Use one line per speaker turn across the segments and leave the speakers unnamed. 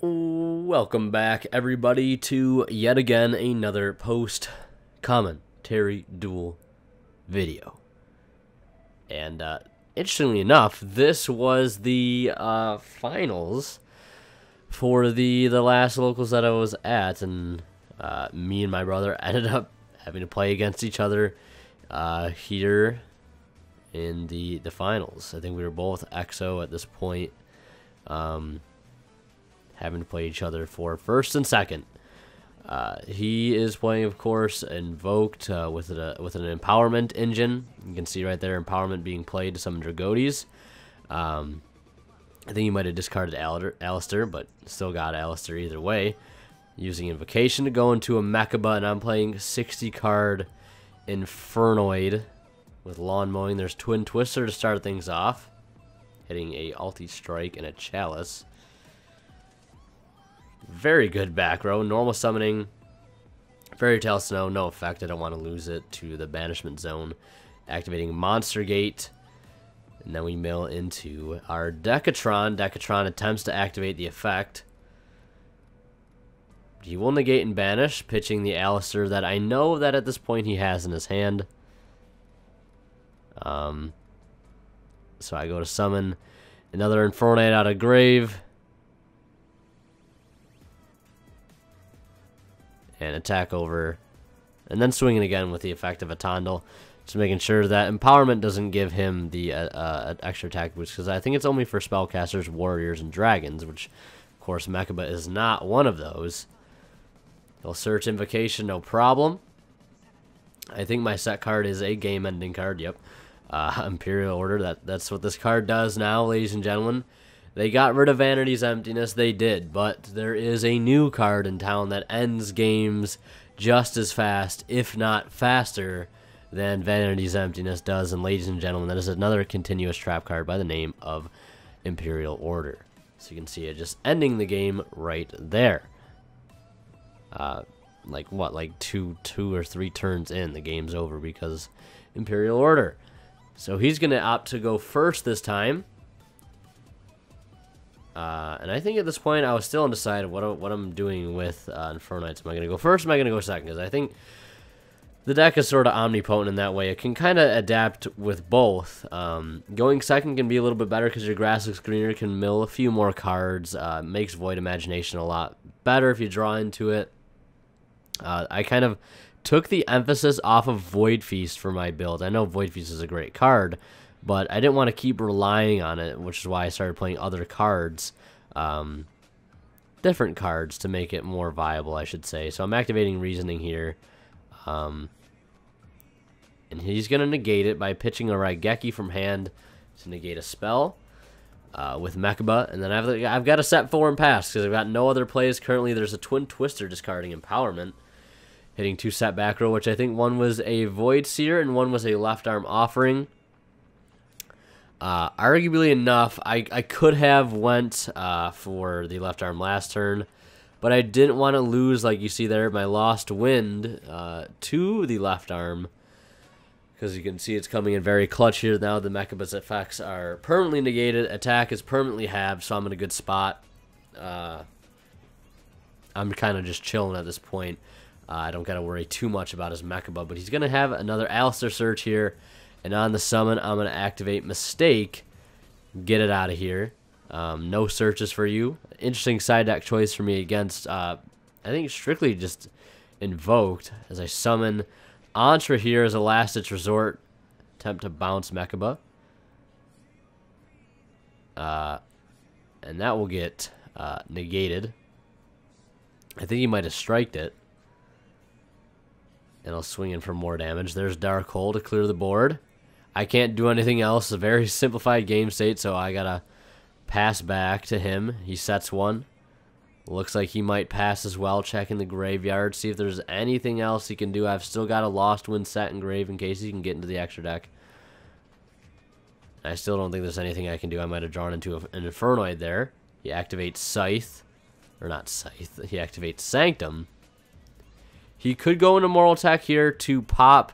Welcome back, everybody, to yet again another post-commentary duel video. And interestingly enough, this was the finals for the last locals that I was at, and me and my brother ended up having to play against each other here in the finals. I think we were both EXO at this point. Having to play each other for first and second. He is playing, of course, Invoked with an empowerment engine. You can see right there, empowerment being played to summon Dragotes. I think he might have discarded Alistair, but still got Alistair either way. Using Invocation to go into a Mechaba, and I'm playing 60 card Infernoid with Lawn Mowing. There's Twin Twister to start things off, hitting a Ulti Strike and a Chalice. Very good back row. Normal summoning. Fairy Tale Snow, no effect. I don't want to lose it to the banishment zone. Activating Monster Gate. And then we mill into our Decatron. Decatron attempts to activate the effect. He will negate and banish, pitching the Alistair that I know that at this point he has in his hand. So I go to summon another Infernoid out of grave. And attack over, and then swinging again with the effect of a Tondel, just making sure that empowerment doesn't give him the extra attack boost, because I think it's only for spellcasters, warriors, and dragons, which of course Mechaba is not one of those. He'll search Invocation, no problem. I think my set card is a game-ending card. Yep, Imperial Order. That's what this card does now, ladies and gentlemen. They got rid of Vanity's Emptiness, they did, but there is a new card in town that ends games just as fast, if not faster, than Vanity's Emptiness does, and ladies and gentlemen, that is another continuous trap card by the name of Imperial Order. So you can see it just ending the game right there. Like what, like two or three turns in, the game's over because Imperial Order. So he's going to opt to go first this time. And I think at this point I was still undecided what I'm doing with Infernoids. Am I going to go first or am I going to go second? Because I think the deck is sort of omnipotent in that way. It can kind of adapt with both. Going second can be a little bit better because your grass looks greener, can mill a few more cards, makes Void Imagination a lot better if you draw into it. I kind of took the emphasis off of Void Feast for my build. I know Void Feast is a great card, but I didn't want to keep relying on it, which is why I started playing other cards, different cards to make it more viable, I should say. So I'm activating Reasoning here, and he's going to negate it by pitching a Raigeki from hand to negate a spell with Mechaba, and then I've got to set 4 and pass because I've got no other plays currently. There's a Twin Twister discarding Empowerment, hitting 2 set back row, which I think one was a Void Seer and one was a Left Arm Offering. Arguably enough, I could have went for the left arm last turn, but I didn't want to lose, like you see there, my Lost Wind to the left arm, because you can see it's coming in very clutch here now. The Mechaba's effects are permanently negated, attack is permanently halved, so I'm in a good spot. I'm kind of just chilling at this point. I don't got to worry too much about his Mechaba, but he's going to have another Alistair search here. And on the summon, I'm going to activate Mistake, get it out of here. No searches for you. Interesting side deck choice for me against, I think, strictly just Invoked, as I summon Antra here as a last-ditch resort. Attempt to bounce Mechaba. And that will get negated. I think he might have striked it. And I'll swing in for more damage. There's Dark Hole to clear the board. I can't do anything else. A very simplified game state, so I gotta pass back to him. He sets 1. Looks like he might pass as well. Checking the graveyard, see if there's anything else he can do. I've still got a Lost Wind set in grave in case he can get into the extra deck. I still don't think there's anything I can do. I might have drawn into an Infernoid there. He activates Scythe. Or not Scythe. He activates Sanctum. He could go into Moral Attack here to pop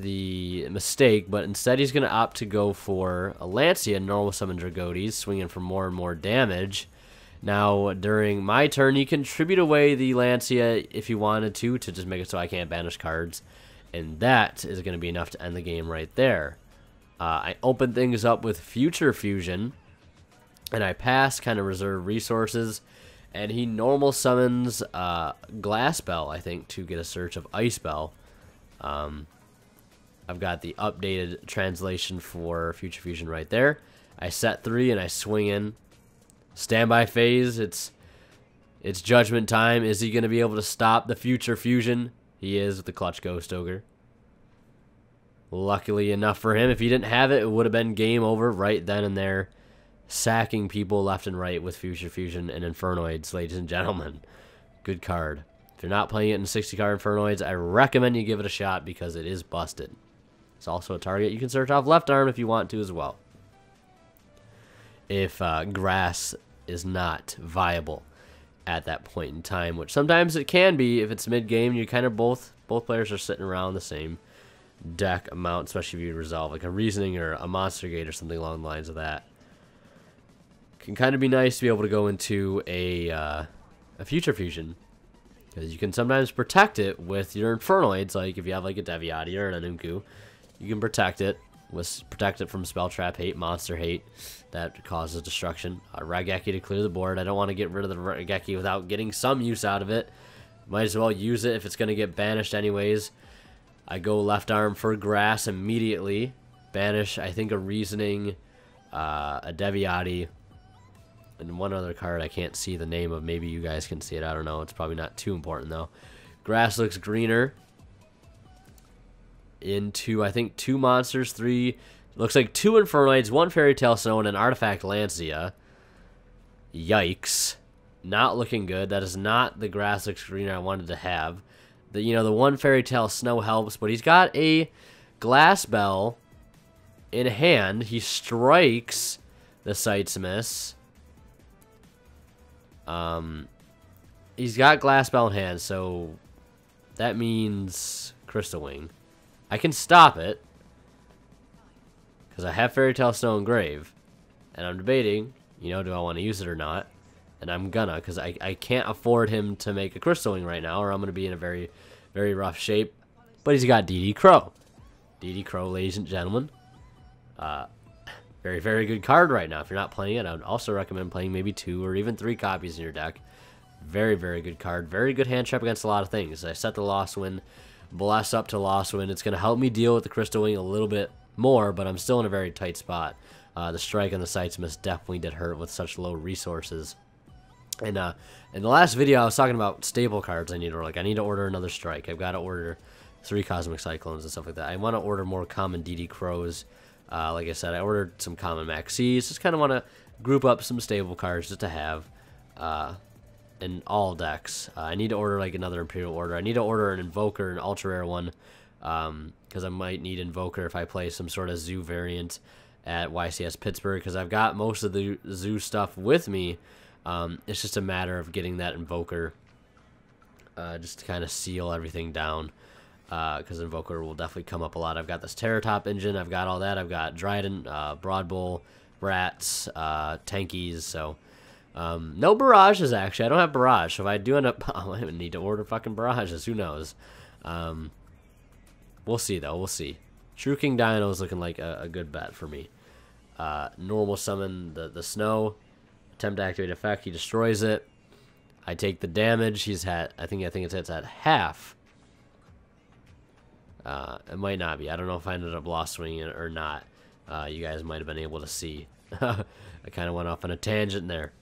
the mistake, but instead he's going to opt to go for a Lancia, normal summon Dragotes, swinging for more and more damage. Now, during my turn, you can tribute away the Lancia if you wanted to just make it so I can't banish cards. And that is going to be enough to end the game right there. I open things up with Future Fusion, and I pass, kind of reserve resources. And he normal summons Glass Bell, I think, to get a search of Ice Bell. I've got the updated translation for Future Fusion right there. I set 3 and I swing in. Standby phase, it's judgment time. Is he going to be able to stop the Future Fusion? He is with the Clutch Ghost Ogre. Luckily enough for him, if he didn't have it, it would have been game over right then and there. Sacking people left and right with Future Fusion and Infernoids, ladies and gentlemen. Good card. If you're not playing it in 60-card Infernoids, I recommend you give it a shot because it is busted. It's also a target you can search off left arm if you want to as well. If grass is not viable at that point in time, which sometimes it can be if it's mid-game. You kind of both players are sitting around the same deck amount, especially if you resolve like a Reasoning or a Monster Gate or something along the lines of that. Can kind of be nice to be able to go into a Future Fusion, because you can sometimes protect it with your Infernoids. Like if you have like a Deviati or an Anunku, you can protect it from Spell Trap Hate, Monster Hate that causes destruction. Raigeki to clear the board. I don't want to get rid of the Raigeki without getting some use out of it. Might as well use it if it's going to get banished anyways. I go left arm for grass immediately. Banish, I think, a Reasoning, a Deviati, and one other card I can't see the name of. Maybe you guys can see it. I don't know. It's probably not too important, though. Grass looks greener. Into, I think, 2 monsters, 3... Looks like 2 Infernoids, 1 Fairy Tale Snow, and an Artifact Lancia. Yikes. Not looking good. That is not the grass looks greener I wanted to have. The 1 Fairy Tale Snow helps, but he's got a Glass Bell in hand. He strikes the Sights Miss. He's got Glass Bell in hand, so that means Crystal Wing. I can stop it because I have Fairy Tale Snow and Grave, and I'm debating, do I want to use it or not? And I'm gonna, because I can't afford him to make a Crystal Wing right now, or I'm gonna be in a very, very rough shape. But he's got DD Crow. DD Crow, ladies and gentlemen. Very, very good card right now. If you're not playing it, I would also recommend playing maybe 2 or even 3 copies in your deck. Very, very good card. Very good hand trap against a lot of things. I set the Lost Wind, bless up to Lost Wind. It's going to help me deal with the Crystal Wing a little bit more, but I'm still in a very tight spot. The strike and the Sights Miss definitely did hurt with such low resources. And in the last video, I was talking about staple cards I need to order. Like, I need to order another strike. I've got to order 3 Cosmic Cyclones and stuff like that. I want to order more common DD Crows. Like I said, I ordered some common Maxis. Just kind of want to group up some stable cards just to have in all decks. I need to order like another Imperial Order. I need to order an Invoker, an ultra rare one, because I might need Invoker if I play some sort of Zoo variant at YCS Pittsburgh, because I've got most of the Zoo stuff with me. It's just a matter of getting that Invoker just to kind of seal everything down, because Invoker will definitely come up a lot. I've got this Terratop engine. I've got all that. I've got Dryden, Broad Bull, Rats, Tankies, so... no Barrages, actually. I don't have Barrage, so if I do end up... I might need to order fucking Barrages. Who knows? We'll see, though. We'll see. True King Dino is looking like a good bet for me. Normal summon the Snow. Attempt to activate effect. He destroys it. I take the damage. He's at... I think it's at half. It might not be. I don't know if I ended up lost swinging it or not. You guys might have been able to see. I kind of went off on a tangent there.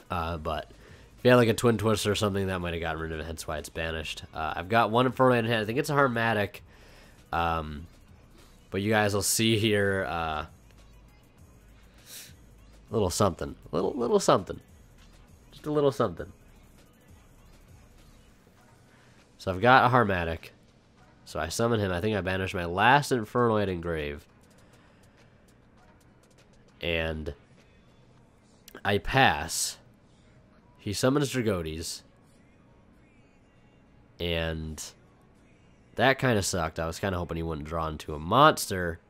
But if you had like a Twin Twister or something, that might have gotten rid of it, hence why it's banished. I've got one Infernoid in hand. I think it's a Harmatic. But you guys will see here a little something. Little something. Just a little something. So I've got a Harmatic. So I summon him. I think I banished my last Infernoid in Grave. And I pass. He summons Dragotes. And That kind of sucked. I was kind of hoping he wouldn't draw into a monster.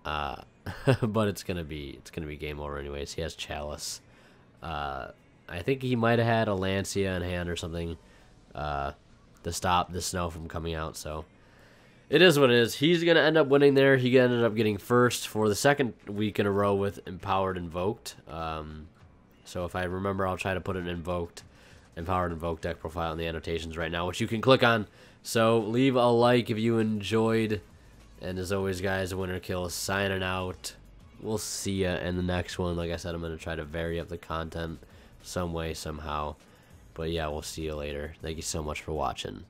But it's gonna be game over anyways. He has Chalice. I think he might have had a Lancia in hand or something to stop the snow from coming out. So it is what it is. He's gonna end up winning there. He ended up getting first for the second week in a row with Empowered Invoked. So if I remember, I'll try to put an Empowered Invoked deck profile in the annotations right now, which you can click on. So leave a like if you enjoyed. And as always, guys, Winner Kill signing out. We'll see ya in the next one. Like I said, I'm going to try to vary up the content some way, somehow. But yeah, we'll see you later. Thank you so much for watching.